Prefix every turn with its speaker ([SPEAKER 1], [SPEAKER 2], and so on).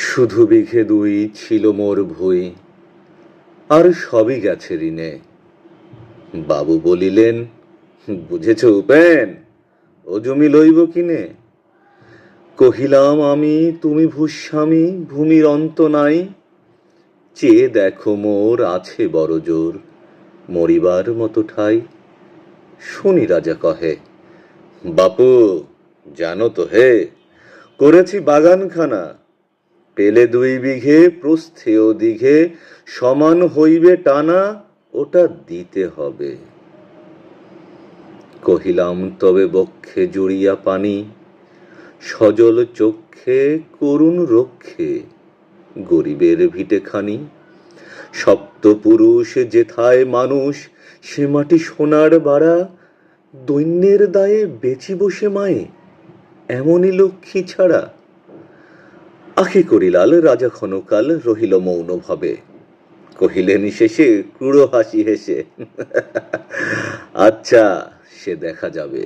[SPEAKER 1] শুধু বিঘে দুই ছিল মোর ভুই, আর সবই গেছে ঋণে। বাবু বলিলেন, বুঝেছ উপেন, ও জমি লইব কিনে? কহিলাম আমি, তুমি ভূস্বামী, ভূমির অন্ত নাই। চেয়ে দেখো মোর আছে বড় জোর, মরিবার মতো ঠাই। শুনি রাজা কহে, বাপু জানো তো হে, করেছি বাগানখানা, পেলে 2 বিঘে, প্রস্থে ও দিঘে সমান হইবে টানা, ওটা দিতে হবে। কহিলাম তবে বক্ষে জুড়িয়া পানি, সজল চক্ষে করুণ রক্ষে, গরিবের ভিটেখানি। সপ্তপুরুষ যেথায় মানুষ, সে মাটি সোনার বাড়া, দৈন্যের দায়ে বেচি বসে মায়ে, এমনই লক্ষ্মী ছাড়া। আখি করিলাল রাজা ক্ষণকাল রহিল মৌন ভাবে, কহিলেন শেষে ক্রূর হাসি হেসে, আচ্ছা সে দেখা যাবে।